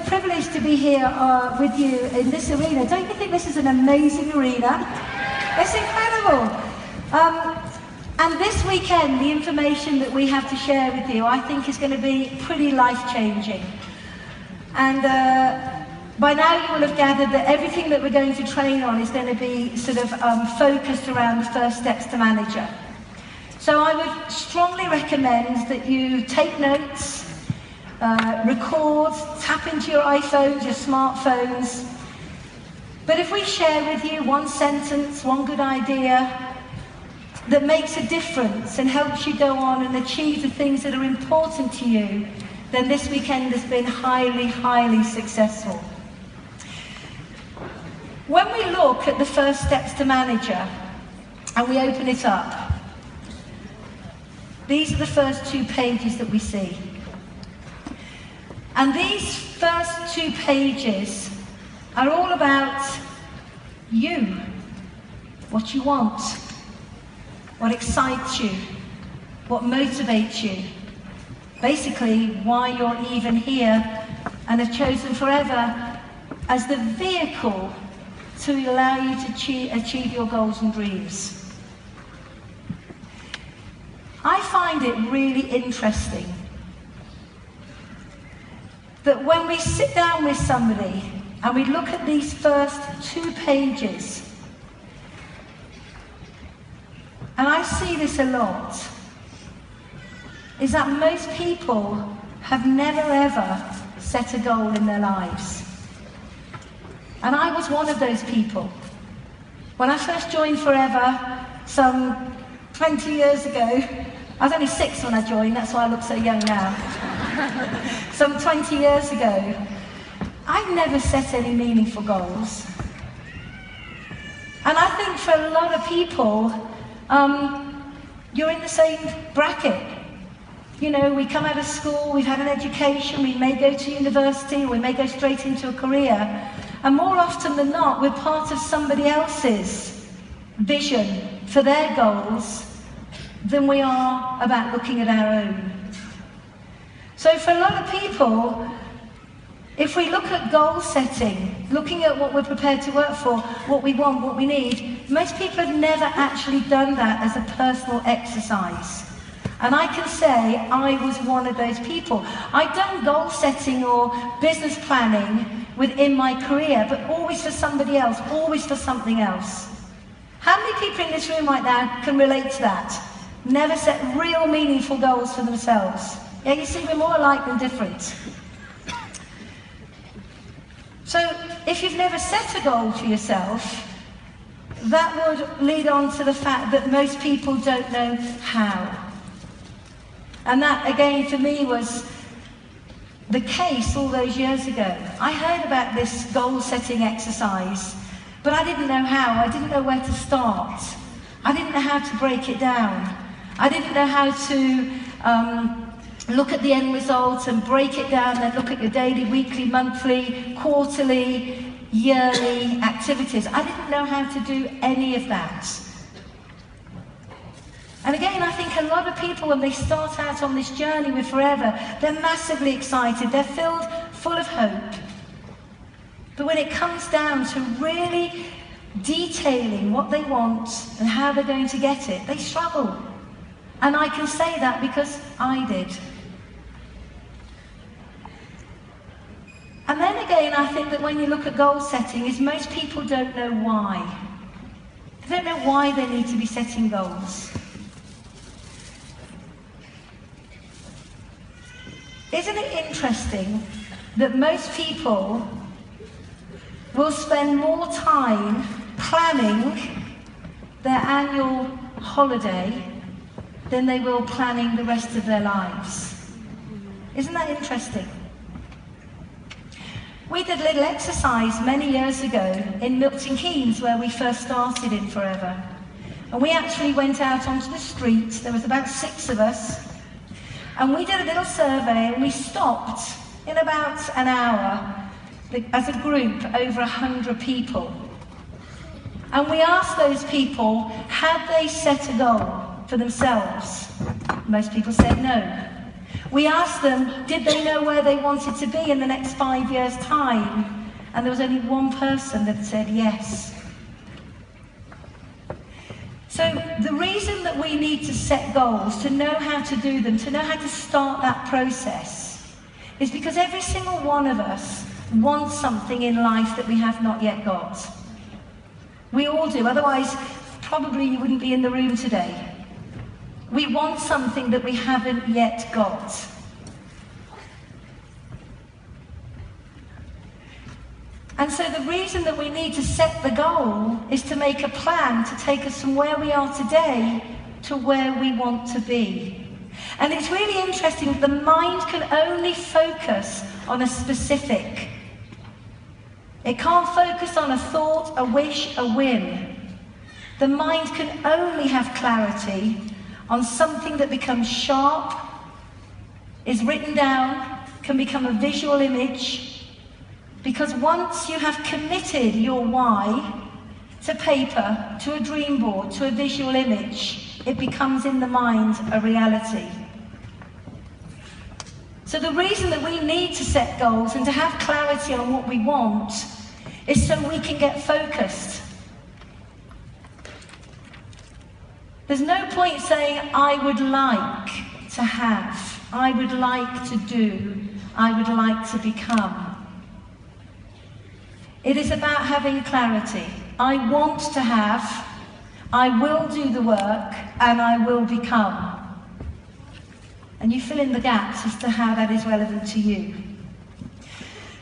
privilege to be here with you in this arena. Don't you think this is an amazing arena? It's incredible. And this weekend, the information that we have to share with you, I think is going to be pretty life-changing. And by now you will have gathered that everything that we're going to train on is going to be sort of focused around the first steps to manager. So I would strongly recommend that you take notes, record, tap into your iPhones, your smartphones. But if we share with you one sentence, one good idea that makes a difference and helps you go on and achieve the things that are important to you, then this weekend has been highly, highly successful. When we look at the first steps to manager and we open it up, these are the first 2 pages that we see. And these first 2 pages are all about you, what you want, what excites you, what motivates you. Basically, why you're even here and have chosen Forever as the vehicle to allow you to achieve your goals and dreams. I find it really interesting that when we sit down with somebody and we look at these first 2 pages, and I see this a lot, is that most people have never ever set a goal in their lives. And I was one of those people. When I first joined Forever, some 20 years ago, I was only 6 when I joined, that's why I look so young now. Some 20 years ago, I never set any meaningful goals. And I think for a lot of people, you're in the same bracket. You know, we come out of school, we've had an education, we may go to university, we may go straight into a career, and more often than not, we're part of somebody else's vision for their goals than we are about looking at our own. So for a lot of people, if we look at goal setting, looking at what we're prepared to work for, what we want, what we need, most people have never actually done that as a personal exercise. And I can say I was one of those people. I'd done goal setting or business planning within my career, but always for somebody else, always for something else. How many people in this room right now can relate to that? Never set real meaningful goals for themselves. Yeah, you see, we're more alike than different. So if you've never set a goal for yourself, that would lead on to the fact that most people don't know how. And that, again, for me was the case all those years ago. I heard about this goal-setting exercise, but I didn't know how. I didn't know where to start. I didn't know how to break it down. I didn't know how to look at the end result and break it down, then look at your daily, weekly, monthly, quarterly, yearly activities. I didn't know how to do any of that. And again, I think a lot of people, when they start out on this journey with Forever, they're massively excited, they're full of hope. But when it comes down to really detailing what they want and how they're going to get it, they struggle. And I can say that because I did. And then again, I think that when you look at goal setting, is most people don't know why. They don't know why they need to be setting goals. Isn't it interesting that most people will spend more time planning their annual holiday than they will planning the rest of their lives? Isn't that interesting? We did a little exercise many years ago in Milton Keynes, where we first started in Forever. And we actually went out onto the street. There was about 6 of us. And we did a little survey, and we stopped in about an hour as a group, over 100 people. And we asked those people, had they set a goal for themselves? Most people said no. We asked them, did they know where they wanted to be in the next 5 years' time? And there was only one person that said yes. So the reason that we need to set goals, to know how to do them, to know how to start that process, is because every single one of us wants something in life that we have not yet got. We all do, otherwise probably you wouldn't be in the room today. We want something that we haven't yet got. And so the reason that we need to set the goal is to make a plan to take us from where we are today to where we want to be. And it's really interesting that the mind can only focus on a specific. It can't focus on a thought, a wish, a whim. The mind can only have clarity on something that becomes sharp, is written down, can become a visual image. Because once you have committed your why to paper, to a dream board, to a visual image, it becomes in the mind a reality. So the reason that we need to set goals and to have clarity on what we want is so we can get focused. There's no point saying, I would like to have, I would like to do, I would like to become. It is about having clarity. I want to have, I will do the work, and I will become. And you fill in the gaps as to how that is relevant to you.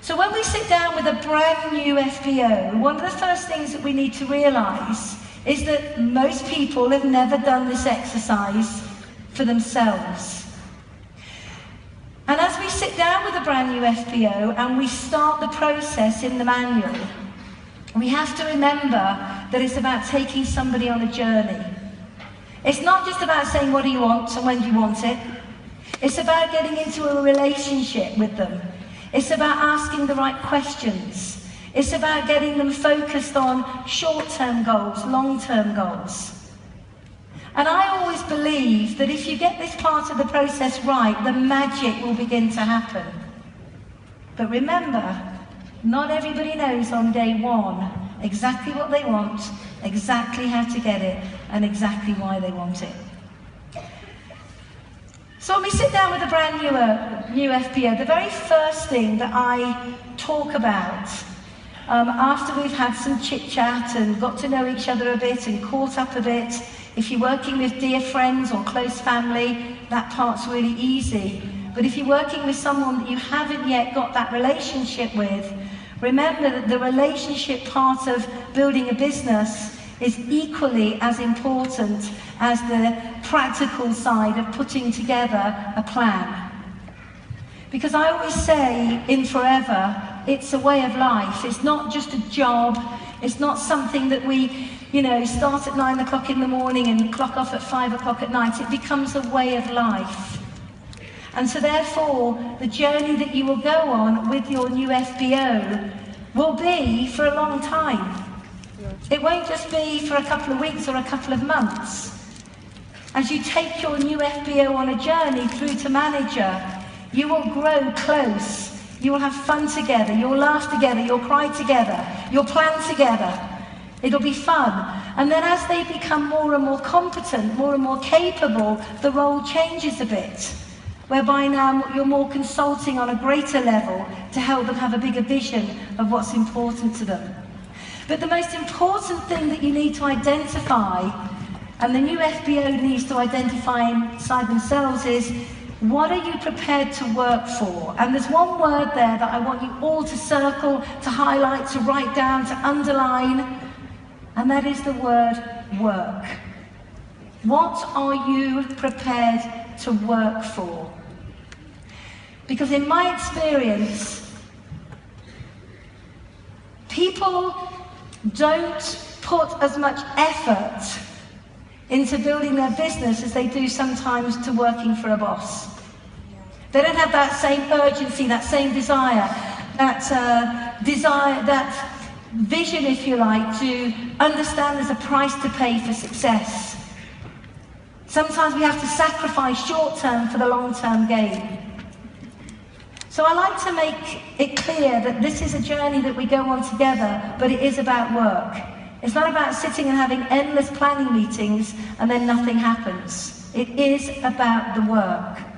So when we sit down with a brand new FBO, one of the first things that we need to realise is that most people have never done this exercise for themselves. And as we sit down with a brand new FBO and we start the process in the manual, we have to remember that it's about taking somebody on a journey. It's not just about saying, what do you want and when do you want it? It's about getting into a relationship with them. It's about asking the right questions. It's about getting them focused on short-term goals, long-term goals. And I always believe that if you get this part of the process right, the magic will begin to happen. But remember, not everybody knows on day one exactly what they want, exactly how to get it, and exactly why they want it. So when we sit down with a brand new FBO, the very first thing that I talk about after we've had some chit-chat and got to know each other a bit and caught up a bit, if you're working with dear friends or close family, that part's really easy. But if you're working with someone that you haven't yet got that relationship with, remember that the relationship part of building a business is equally as important as the practical side of putting together a plan. Because I always say in Forever, it's a way of life. It's not just a job. It's not something that we, start at 9 o'clock in the morning and clock off at 5 o'clock at night. It becomes a way of life. And so therefore, the journey that you will go on with your new FBO will be for a long time. It won't just be for a couple of weeks or a couple of months. As you take your new FBO on a journey through to manager, you will grow close. You will have fun together. You'll laugh together. You'll cry together. You'll plan together. It'll be fun. And then as they become more and more competent, more and more capable, the role changes a bit. Whereby now you're more consulting on a greater level to help them have a bigger vision of what's important to them. But the most important thing that you need to identify, and the new FBO needs to identify inside themselves, is what are you prepared to work for? And there's one word there that I want you all to circle, to highlight, to write down, to underline, and that is the word work. What are you prepared to work for? Because in my experience, people don't put as much effort into building their business as they do sometimes to working for a boss. They don't have that same urgency, that same desire, that vision, if you like, to understand there's a price to pay for success. Sometimes we have to sacrifice short-term for the long-term gain. So I like to make it clear that this is a journey that we go on together, but it is about work. It's not about sitting and having endless planning meetings and then nothing happens. It is about the work.